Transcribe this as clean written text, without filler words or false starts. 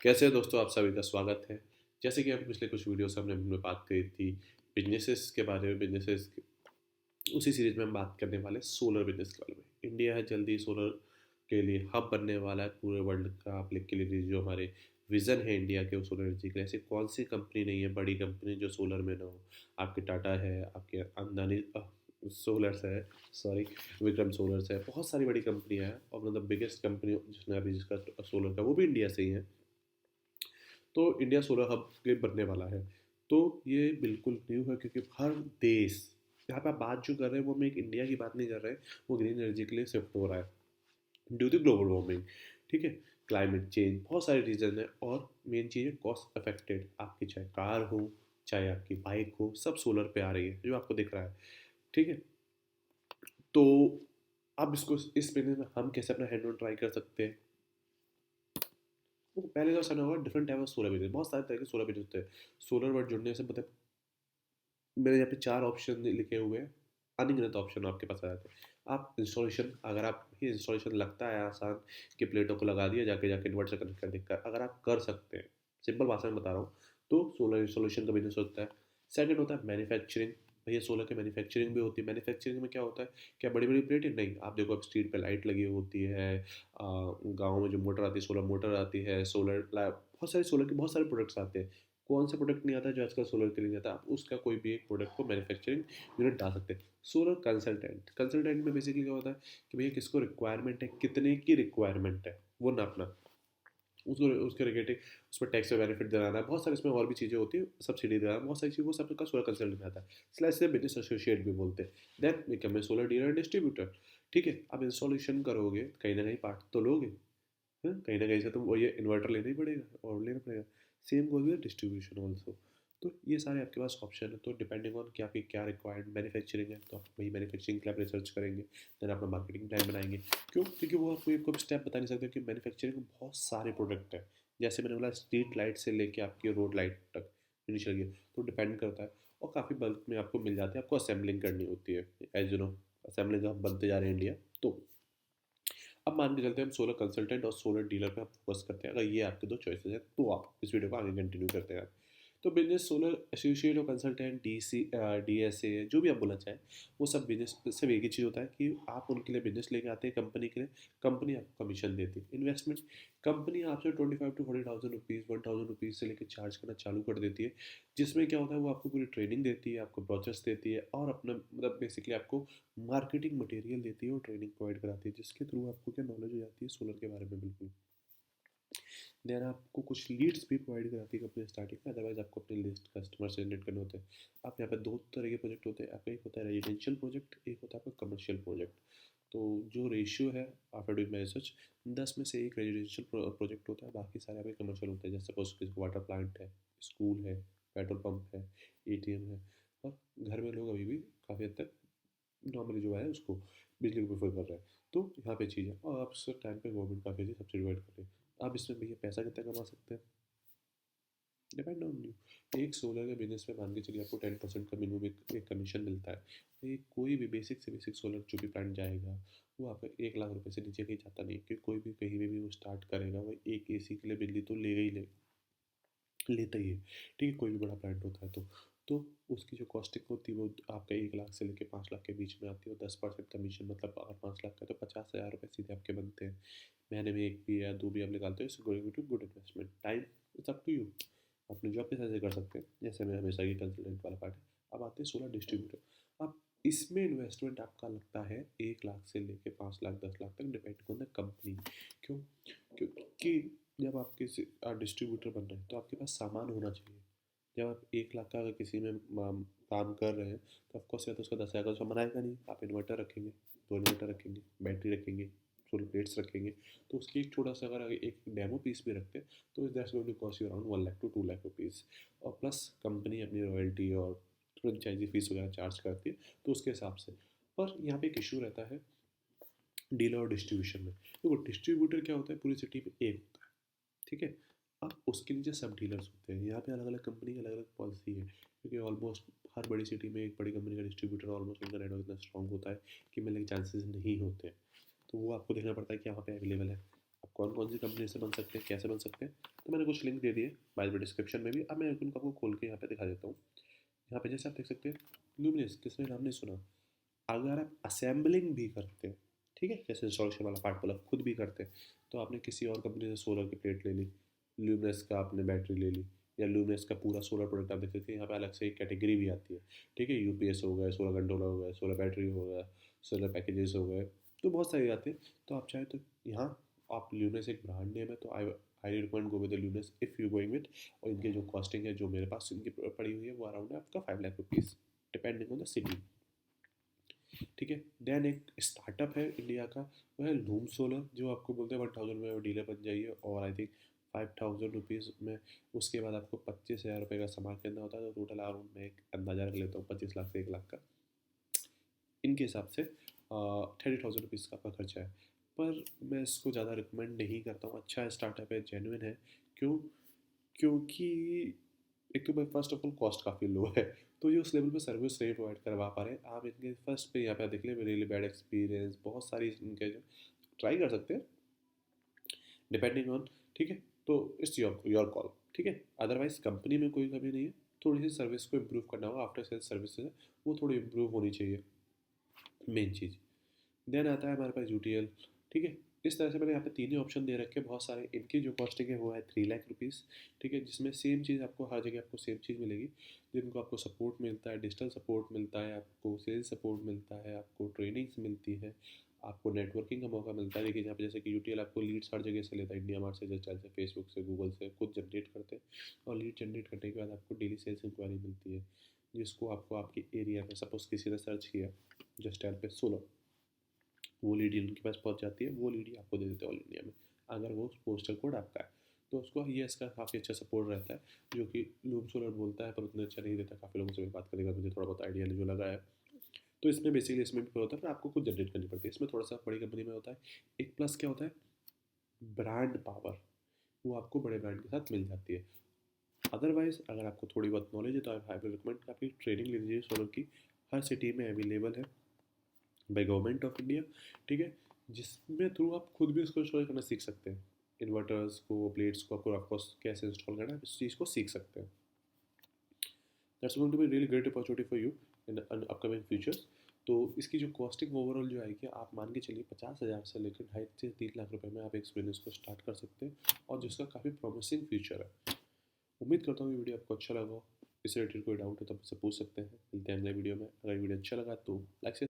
कैसे हैं दोस्तों, आप सभी का स्वागत है। जैसे कि हम पिछले कुछ वीडियो से हमने बात करी थी बिजनेसेस के बारे में, उसी सीरीज में हम बात करने वाले सोलर बिजनेस के बारे में। इंडिया है जल्दी सोलर के लिए हब बनने वाला है पूरे वर्ल्ड का। आप लिख के लिए जो हमारे विजन है इंडिया के सोलर एनर्जी के लिए, ऐसी कौन सी कंपनी नहीं है बड़ी कंपनी जो सोलर में ना हो। आपके टाटा है, आपके अंदानी सोलर्स है, सॉरी विक्रम सोलर्स है, बहुत सारी बड़ी कंपनियां हैं और मतलब बिगेस्ट कंपनी जिसने अभी जिसका सोलर का वो भी इंडिया से ही है। तो इंडिया सोलर हब के बनने वाला है। तो ये बिल्कुल न्यू है क्योंकि हर देश, यहाँ पे आप बात जो कर रहे हैं वो हम एक इंडिया की बात नहीं कर रहे हैं, वो ग्रीन एनर्जी के लिए शिफ्ट हो रहा है ड्यू टू ग्लोबल वार्मिंग। ठीक है, क्लाइमेट चेंज, बहुत सारे रीज़न है और मेन चीज़ है कॉस्ट अफेक्टेड। आपकी चाहे कार हो चाहे आपकी बाइक हो, सब सोलर पे आ रही है जो आपको दिख रहा है। ठीक है, तो अब इसको इस बिजनेस में हम कैसे अपना हैंड ऑन ट्राई कर सकते हैं। वो पहले तो समझना होगा different type of solar business, बहुत सारे तरह के सोलर बिजनेस होते हैं। सोलर वर्ड जुड़ने से मतलब मेरे यहाँ पे 4 ऑप्शन लिखे हुए हैं, अनगिनत ऑप्शन आपके पास आ जाते हैं। आप इंस्टॉलेशन, अगर आप ये इंस्टॉलेशन लगता है आसान कि प्लेटों को लगा दिया, जाके जाके इन्वर्टर से कनेक्ट कर देकर, अगर आप कर सकते हैं, सिंपल भाषा में बता रहा हूँ, तो सोलर इंस्टॉलेशन का बिजनेस होता है। सेकंड होता है मैन्युफैक्चरिंग। भैया सोलर की मैन्युफैक्चरिंग भी होती है। मैन्युफैक्चरिंग में क्या होता है, क्या बड़ी बड़ी प्लेट है नहीं, आप देखो अब स्ट्रीट पे लाइट लगी होती है, गाँव में जो मोटर आती है, सोलर मोटर आती है, बहुत सारे सोलर के बहुत सारे प्रोडक्ट्स आते हैं। कौन सा प्रोडक्ट नहीं आता जो आजकल सोलर के लिए नहीं आता, आप उसका कोई भी एक प्रोडक्ट को मैन्युफैक्चरिंग यूनिट डाल सकते हैं। सोलर कंसल्टेंट, कंसल्टेंट में बेसिकली क्या होता है कि भैया किसको रिक्वायरमेंट है, कितने की रिक्वायरमेंट है वो नापना, उसको उसके रिलेटेड उस पर टैक्स में बेनिफिट दिलाना है, बहुत सारी इसमें और भी चीज़ें होती है, सब्सिडी दिलाना, बहुत सारी चीज़, वो सब का सोलर कंसल्टेंट में आता है। स्लैश से बिजनेस एसोसिएट भी बोलते हैं। Then become a solar dealer and distributor. ठीक है, अब इंस्टॉलेशन करोगे कहीं ना कहीं पार्ट तो लोगे, हाँ, कहीं ना कहीं से तो वो ये इन्वर्टर लेना ही पड़ेगा और लेना पड़ेगा। Same goes with distribution also. तो ये सारे आपके पास ऑप्शन है, तो डिपेंडिंग ऑन कि आपकी क्या रिक्वायर्ड मैन्युफैक्चरिंग है, तो आप वही मैन्युफैक्चरिंग के लिए आप रिसर्च करेंगे, देन अपना मार्केटिंग प्लान बनाएंगे। क्यों, क्योंकि वो आपको एक स्टेप बता नहीं सकते कि मैन्युफैक्चरिंग में बहुत सारे प्रोडक्ट हैं। जैसे मैंने बोला स्ट्रीट लाइट से लेके आपकी रोड लाइट तक इनिशियल गियर, तो डिपेंड करता है और काफ़ी बल्क में आपको मिल जाते हैं, आपको असेंबलिंग करनी होती है। एज यू नो, असेंबलिंग हम बनते जा रहे हैं इंडिया। तो अब मान के चलते हैं हम सोलर कंसल्टेंट और सोलर डीलर पे आप फोकस करते हैं। अगर ये आपके दो चॉइसेस हैं तो आप इस वीडियो को आगे कंटिन्यू करते हैं। तो बिजनेस सोलर एसोसिएट और कंसल्टेंट, DSA, जो भी आप बोलना चाहें, वो सब बिजनेस सिर्फ एक ही चीज़ होता है कि आप उनके लिए बिजनेस लेके आते हैं कंपनी के लिए, कंपनी आपको कमीशन देती है। इन्वेस्टमेंट, कंपनी आपसे 25 to 40,000 रुपीज़, 1,000 रुपीज़ से लेकर चार्ज करना चालू कर देती है, जिसमें क्या होता है वो आपको पूरी ट्रेनिंग देती है, आपको प्रोसेस देती है और अपना मतलब बेसिकली आपको मार्केटिंग मटेरियल देती है और ट्रेनिंग प्रोवाइड कराती है, जिसके थ्रू आपको क्या नॉलेज हो जाती है सोलर के बारे में बिल्कुल। देन आपको कुछ लीड्स भी प्रोवाइड कराती है अपने स्टार्टिंग में, अदरवाइज आपको अपने लिस्ट कस्टमर से जनरेट करने होते हैं। आप यहाँ पे दो तरह के प्रोजेक्ट होते हैं, आपका एक होता है रेजिडेंशियल प्रोजेक्ट, एक होता है आपका कमर्शियल प्रोजेक्ट। तो जो रेशियो है आफ्टर डूइंग माई रिसर्च, 10 में से एक रेजिडेंशियल प्रोजेक्ट होता है, बाकी सारे आपके कमर्शियल होते हैं। जैसे सपोज किसी वाटर प्लांट है, स्कूल है, पेट्रोल पंप है, ATM है, और घर में लोग अभी भी काफ़ी हद तक नॉर्मली जो है उसको बिजली को प्रेफर कर रहे हैं। तो यहाँ पे चीज़ है और आप उस टाइम पे गवर्नमेंट काफ़ी अच्छी सब्सिडी प्रोवाइड कर रही है। आप इसमें भैया पैसा कितना कमा सकते हैं, डिपेंड ऑन यू। एक सोलर के बिजनेस में मान के चलिए आपको 10% का मिनिमम एक कमीशन मिलता है। तो ये कोई भी बेसिक से बेसिक सोलर जो भी प्लांट जाएगा वो आपका 1 लाख रुपए से नीचे कहीं जाता नहीं, क्योंकि कोई भी कहीं भी वो स्टार्ट करेगा वो एक AC के लिए बिजली तो लेगा ही लेता ही है। ठीक है, कोई भी बड़ा प्लांट होता है तो उसकी जो कॉस्टिंग होती है वो आपका 1 लाख से लेकर 5 लाख के बीच में आती है, और 10% कमीशन, मतलब अगर 5 लाख का तो 50,000 रुपये सीधे आपके बनते हैं। महीने में एक भी या दो भी आप निकालते हो, इससे going to good investment. Time it's up to you, अपने जॉब के साथ कर सकते हैं, जैसे मैं हमेशा की कंसल्टेंट वाला पार्ट है। अब आते हैं सोलर डिस्ट्रीब्यूटर। अब इसमें इन्वेस्टमेंट आपका लगता है 1 लाख से लेकर 5 लाख 10 लाख तक, डिपेंड ऑन द कंपनी। क्यों, क्योंकि जब आप किसी डिस्ट्रीब्यूटर बन रहे हैं तो आपके पास सामान होना चाहिए। जब आप 1 लाख का अगर किसी में काम कर रहे हैं तो ऑफकोर्स या तो उसका 10,000 का सामान आएगा नहीं। आप इन्वर्टर रखेंगे, 2 इन्वर्टर रखेंगे, बैटरी रखेंगे, सोलर प्लेट्स रखेंगे, तो उसकी एक छोटा सा अगर एक डेमो पीस भी रखते हैं तो that's going to cost you around 1 lakh to 2 lakh rupees. और प्लस कंपनी अपनी रॉयल्टी और फ्रेंचाइजी फीस वगैरह चार्ज करती है, तो उसके हिसाब से। पर यहाँ पे एक इशू रहता है डीलर और डिस्ट्रीब्यूशन में। देखो डिस्ट्रीब्यूटर क्या होता है, पूरी सिटी में एक होता है, ठीक है। अब उसके नीचे सब डीलर्स होते हैं। यहाँ पे अलग अलग कंपनी की अलग अलग पॉलिसी है, क्योंकि ऑलमोस्ट हर बड़ी सिटी में एक बड़ी कंपनी का डिस्ट्रीब्यूटर ऑलमोस्ट उनका नेटवर्क इतना स्ट्रॉन्ग होता है कि मिलने के चांसेस नहीं होते। तो वो आपको देखना पड़ता है कि यहाँ पे अवेलेबल है। अब कौन कौन सी कंपनी से बन सकते हैं, कैसे बन सकते हैं, तो मैंने कुछ लिंक दे दिए बाय द डिस्क्रिप्शन में भी। अब मैं उनको आपको खोल के यहाँ पे दिखा देता हूँ। यहाँ पे जैसे आप देख सकते हैं ल्यूमिनस, किसने नाम नहीं सुना। अगर आप असेंबलिंग भी करते हैं, ठीक है, जैसे इंस्टॉलेशन वाला पार्ट बोला खुद भी करते हैं, तो आपने किसी और कंपनी से सोलर की प्लेट ले ली, ल्यूमिनस का आपने बैटरी ले ली, या ल्यूमिनस का पूरा सोलर प्रोडक्ट आप देख सकते हैं। यहाँ पे अलग से एक कैटेगरी भी आती है, ठीक है, यूपीएस हो गया, सोलर कंट्रोलर हो गया, सोलर बैटरी हो गया, सोलर पैकेजेस हो गए, तो बहुत सारे आते हैं। तो आप चाहे तो यहाँ आप ल्यूमिनस एक ब्रांड नेम है, तो I recommend go with luminous if you going with. और इनकी जो कॉस्टिंग है, जो मेरे पास इनकी पड़ी हुई है, वो अराउंड है आपका 5 lakh rupees, depending on the city, ठीक है। देन एक स्टार्टअप है इंडिया का, वो है लूम सोलर, जो आपको बोलते हैं 1000 में वो डीलर बन जाइए, और आई थिंक 5000 रुपीज़ में उसके बाद आपको 25,000 रुपये का सामान खरीदना होता है। तो टोटल अराउंड मैं एक अंदाजा रख लेता हूँ 25 लाख से 1 लाख का इनके हिसाब से 30,000 रुपीज़ का आपका खर्चा है। पर मैं इसको ज़्यादा रिकमेंड नहीं करता हूँ। अच्छा स्टार्टअप है, जेन्युइन है। क्यों? क्योंकि एक तो फर्स्ट ऑफ ऑल कॉस्ट काफ़ी लो है, तो ये उस लेवल पे सर्विस नहीं प्रोवाइड करवा पा रहे हैं। आप इनके फर्स्ट पे यहाँ पे देख ले, रियली बैड एक्सपीरियंस, बहुत सारी इनके जो ट्राई कर सकते हैं डिपेंडिंग ऑन, ठीक है। तो इट्स योर कॉल, ठीक है। अदरवाइज कंपनी में कोई कमी नहीं है, थोड़ी सी सर्विस को इम्प्रूव करना होगा। आफ्टर सेल्स सर्विसेज है वो थोड़ी इम्प्रूव होनी चाहिए, मेन चीज़। देन आता है हमारे पास यूटीएल, ठीक है। इस तरह से मैंने यहाँ पे तीन ही ऑप्शन दे रखे हैं बहुत सारे। इनकी जो कॉस्टिंग है वो है 3 लाख रुपीज़, ठीक है, जिसमें सेम चीज़ आपको हर जगह आपको सेम चीज़ मिलेगी। जिनको आपको सपोर्ट मिलता है, डिजिटल सपोर्ट मिलता है, आपको सेल्स सपोर्ट मिलता है, आपको ट्रेनिंग्स मिलती है, आपको नेटवर्किंग का मौका मिलता है। देखिए यहाँ पे जैसे कि यूटीएल आपको लीड्स हर जगह से लेता है, इंडिया मार्ट से, जैसे फेसबुक से, गूगल से खुद जनरेट करते हैं। और लीड जनरेट करने के बाद आपको डेली सेल्स इंक्वायरी मिलती है, जिसको आपको आपके एरिया में सपोज किसी ने सर्च किया जस्ट एल पे 16, वो लीड उनके पास पहुंच जाती है, वो लीड आपको दे देते हैं ऑल इंडिया में, अगर वो पोस्टल कोड आपका है। तो उसको ये इसका काफ़ी अच्छा सपोर्ट रहता है, जो कि लूम सोलर बोलता है पर उतना अच्छा नहीं देता। काफ़ी लोगों से बात करने का मुझे थोड़ा बहुत आइडिया जो लगा है। तो इसमें बेसिकली इसमें भी होता है, पर आपको खुद जनरेट करनी पड़ती है। इसमें थोड़ा सा बड़ी कंपनी में होता है। एक प्लस क्या होता है, ब्रांड पावर, वो आपको बड़े ब्रांड के साथ मिल जाती है। अदरवाइज अगर आपको थोड़ी बहुत नॉलेज है तो आई विल रिकमेंड आपकी ट्रेनिंग ले लीजिए सोलर की। हर सिटी में अवेलेबल है बाय गवर्नमेंट ऑफ इंडिया, ठीक है, जिसमें थ्रू आप खुद भी उसको इंस्टॉल करना सीख सकते हैं। इन्वर्टर्स को, प्लेट्स को आपको ऑफकोर्स कैसे इंस्टॉल करना है, इस चीज़ को सीख सकते हैं। That's going to be really great opportunity for you in upcoming futures. तो इसकी जो कॉस्टिंग ओवरऑल जो आएगी, आप मान के चलिए 50,000 से लेकर 2.5 से 3 लाख रुपए में आप एक बिजनेस को स्टार्ट कर सकते हैं, और जिसका काफ़ी प्रॉमिसिंग फ्यूचर है। उम्मीद करता हूँ ये वीडियो आपको अच्छा लगा हो। इससे रिलेटेड कोई डाउट है तो मुझसे पूछ सकते हैं। मिलते हैं अगले वीडियो में। अगर वीडियो अच्छा लगा तो लाइक से